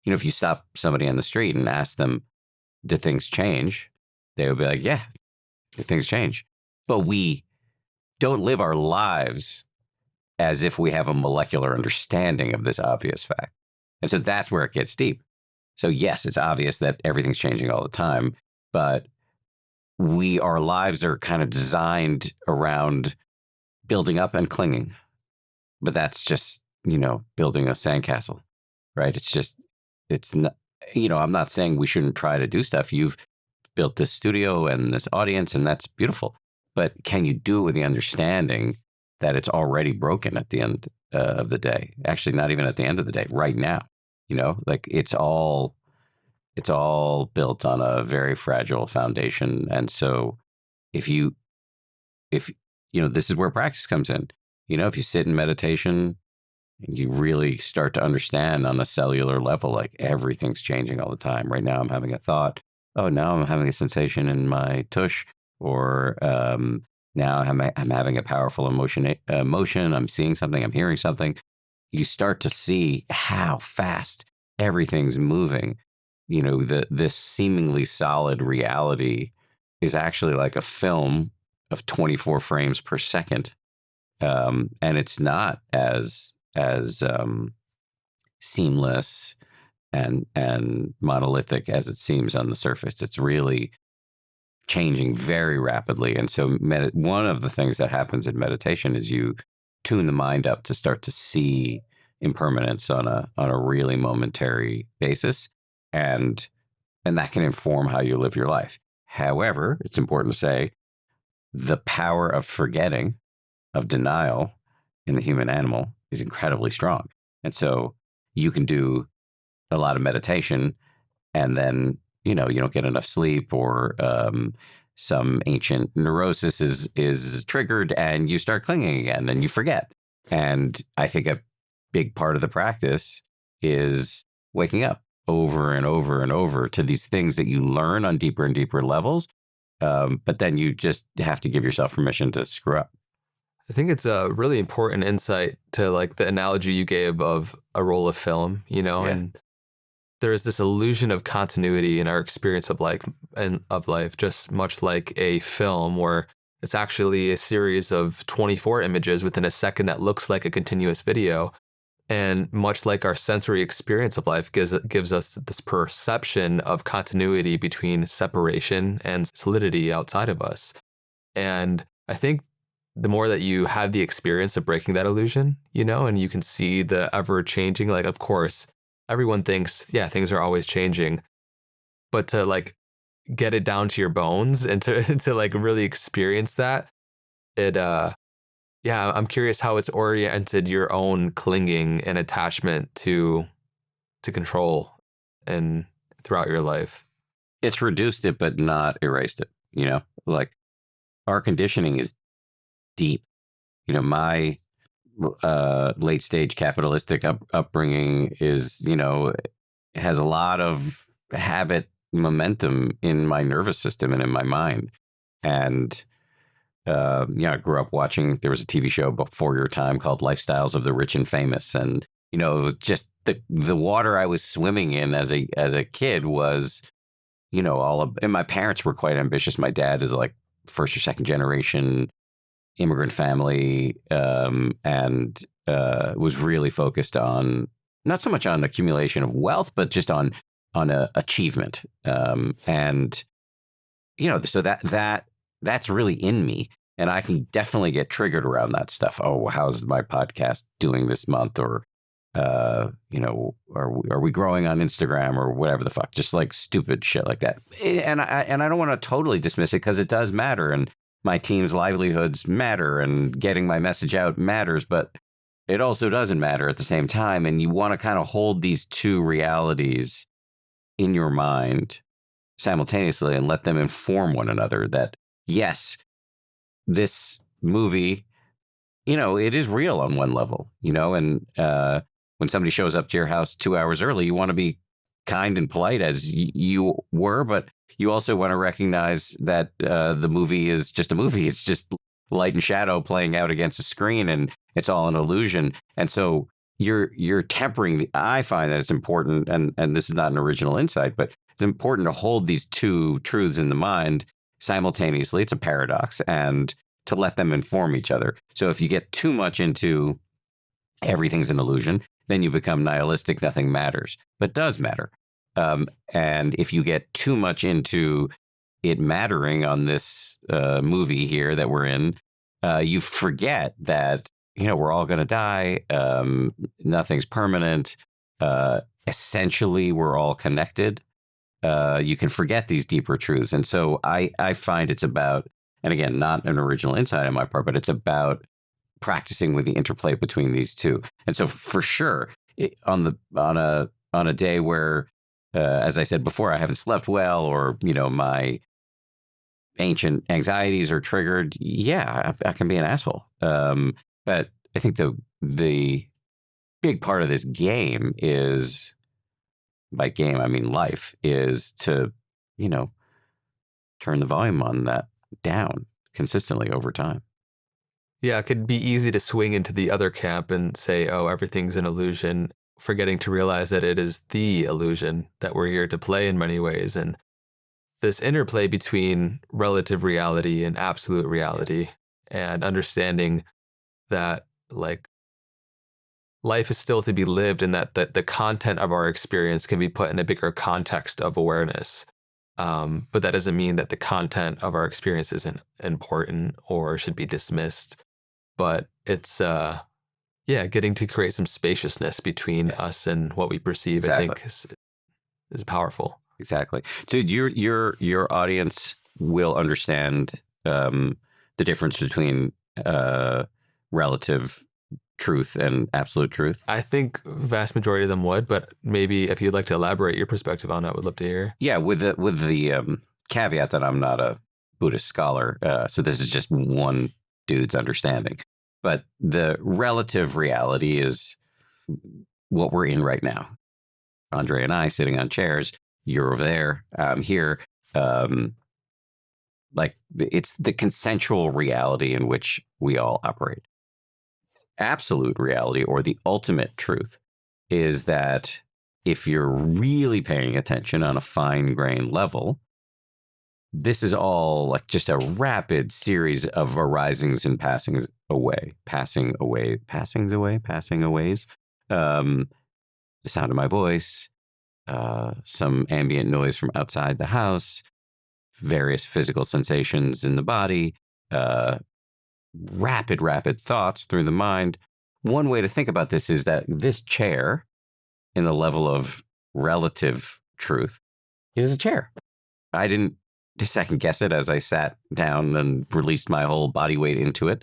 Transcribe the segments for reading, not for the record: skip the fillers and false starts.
if you stop somebody on the street and ask them, do things change? They would be like, yeah, things change. But we don't live our lives as if we have a molecular understanding of this obvious fact. And so that's where it gets deep. So yes, it's obvious that everything's changing all the time, but our lives are kind of designed around building up and clinging. But that's just, building a sandcastle, right? It's not, I'm not saying we shouldn't try to do stuff. You've built this studio and this audience, and that's beautiful. But can you do it with the understanding that it's already broken at the end of the day? Actually, not even at the end of the day, right now. Like it's all built on a very fragile foundation. And so if this is where practice comes in. If you sit in meditation and you really start to understand on a cellular level, like everything's changing all the time. Right now I'm having a thought. Oh, now I'm having a sensation in my tush, or now I'm having a powerful emotion. I'm seeing something. I'm hearing something. You start to see how fast everything's moving. This seemingly solid reality is actually like a film of 24 frames per second, and it's not as seamless and monolithic as it seems on the surface. It's really changing very rapidly. And so one of the things that happens in meditation is you tune the mind up to start to see impermanence on a really momentary basis. And that can inform how you live your life. However, it's important to say the power of forgetting, of denial in the human animal is incredibly strong. And so you can do a lot of meditation and then, you don't get enough sleep, or some ancient neurosis is triggered and you start clinging again and you forget. And I think a big part of the practice is waking up over and over and over to these things that you learn on deeper and deeper levels. But then you just have to give yourself permission to screw up. I think it's a really important insight to like the analogy you gave of a roll of film, Yeah. and there is this illusion of continuity in our experience of life, just much like a film where it's actually a series of 24 images within a second that looks like a continuous video. And much like our sensory experience of life gives us this perception of continuity between separation and solidity outside of us. And I think the more that you have the experience of breaking that illusion, and you can see the ever changing, like, of course, everyone thinks, yeah, things are always changing, but to like get it down to your bones and to like really experience that, I'm curious how it's oriented your own clinging and attachment to control and throughout your life. It's reduced it, but not erased it. Like our conditioning is deep. My late stage capitalistic upbringing is, has a lot of habit momentum in my nervous system and in my mind. And I grew up watching, there was a TV show before your time called Lifestyles of the Rich and Famous. And, just the water I was swimming in as a kid was, and my parents were quite ambitious. My dad is like first or second generation immigrant family, and was really focused on, not so much on accumulation of wealth, but just on achievement. And, so that's really in me. And I can definitely get triggered around that stuff. Oh, how's my podcast doing this month? Or, are we growing on Instagram or whatever the fuck? Just like stupid shit like that. And I don't want to totally dismiss it, because it does matter. And my team's livelihoods matter, and getting my message out matters, but it also doesn't matter at the same time. And you want to kind of hold these two realities in your mind simultaneously and let them inform one another. That yes, this movie, it is real on one level, and when somebody shows up to your house 2 hours early, you want to be kind and polite as you were, but you also want to recognize that the movie is just a movie. It's just light and shadow playing out against a screen, and it's all an illusion. And so you're tempering the. I find that it's important, and this is not an original insight, but it's important to hold these two truths in the mind simultaneously. It's a paradox, and to let them inform each other. So if you get too much into everything's an illusion, then you become nihilistic. Nothing matters, but does matter. And if you get too much into it mattering on this movie here that we're in, you forget that we're all going to die. Nothing's permanent. Essentially, we're all connected. You can forget these deeper truths, and so I find it's about, and again, not an original insight on my part, but it's about practicing with the interplay between these two. And so, for sure, on a day where, as I said before, I haven't slept well, or my ancient anxieties are triggered, yeah, I can be an asshole. But I think the big part of this game is, by game I mean life, is to turn the volume on that down consistently over time. Yeah, it could be easy to swing into the other camp and say, oh, everything's an illusion, forgetting to realize that it is the illusion that we're here to play in many ways. And this interplay between relative reality and absolute reality, and understanding that like life is still to be lived, and that the content of our experience can be put in a bigger context of awareness. But that doesn't mean that the content of our experience isn't important or should be dismissed. But it's getting to create some spaciousness between us and what we perceive. Exactly. I think is powerful. Exactly. So your audience will understand the difference between relative truth and absolute truth. I think vast majority of them would, but maybe if you'd like to elaborate your perspective on it, I would love to hear. Yeah, with the caveat that I'm not a Buddhist scholar, so this is just one dude's understanding. But the relative reality is what we're in right now. Andre and I sitting on chairs. You're over there. I'm here. It's the consensual reality in which we all operate. Absolute reality, or the ultimate truth, is that if you're really paying attention on a fine-grained level, this is all like just a rapid series of arisings and passings away. The sound of my voice, some ambient noise from outside the house, various physical sensations in the body, rapid thoughts through the mind. One way to think about this is that this chair, in the level of relative truth, is a chair. I didn't second guess it as I sat down and released my whole body weight into it.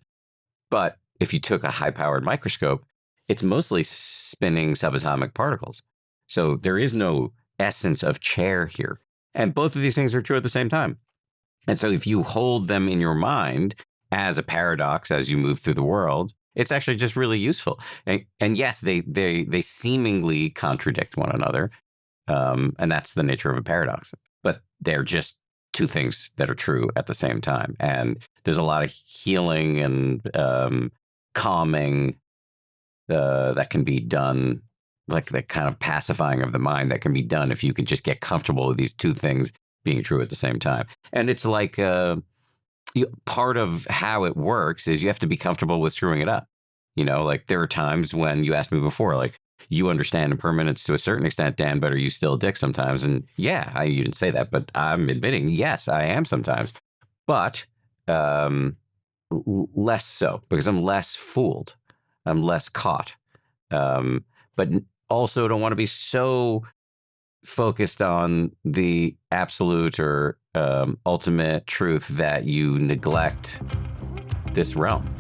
But if you took a high-powered microscope, it's mostly spinning subatomic particles. So there is no essence of chair here. And both of these things are true at the same time. And so if you hold them in your mind as a paradox as you move through the world, it's actually just really useful. And yes, they seemingly contradict one another. And that's the nature of a paradox. But they're just two things that are true at the same time. And there's a lot of healing and calming that can be done, like the kind of pacifying of the mind that can be done if you can just get comfortable with these two things being true at the same time. And it's like part of how it works is you have to be comfortable with screwing it up. Like there are times when you asked me before, like, you understand impermanence to a certain extent, Dan, but are you still a dick sometimes? And yeah, you didn't say that, but I'm admitting, yes, I am sometimes. But less so, because I'm less fooled. I'm less caught. But also don't want to be so focused on the absolute or ultimate truth that you neglect this realm.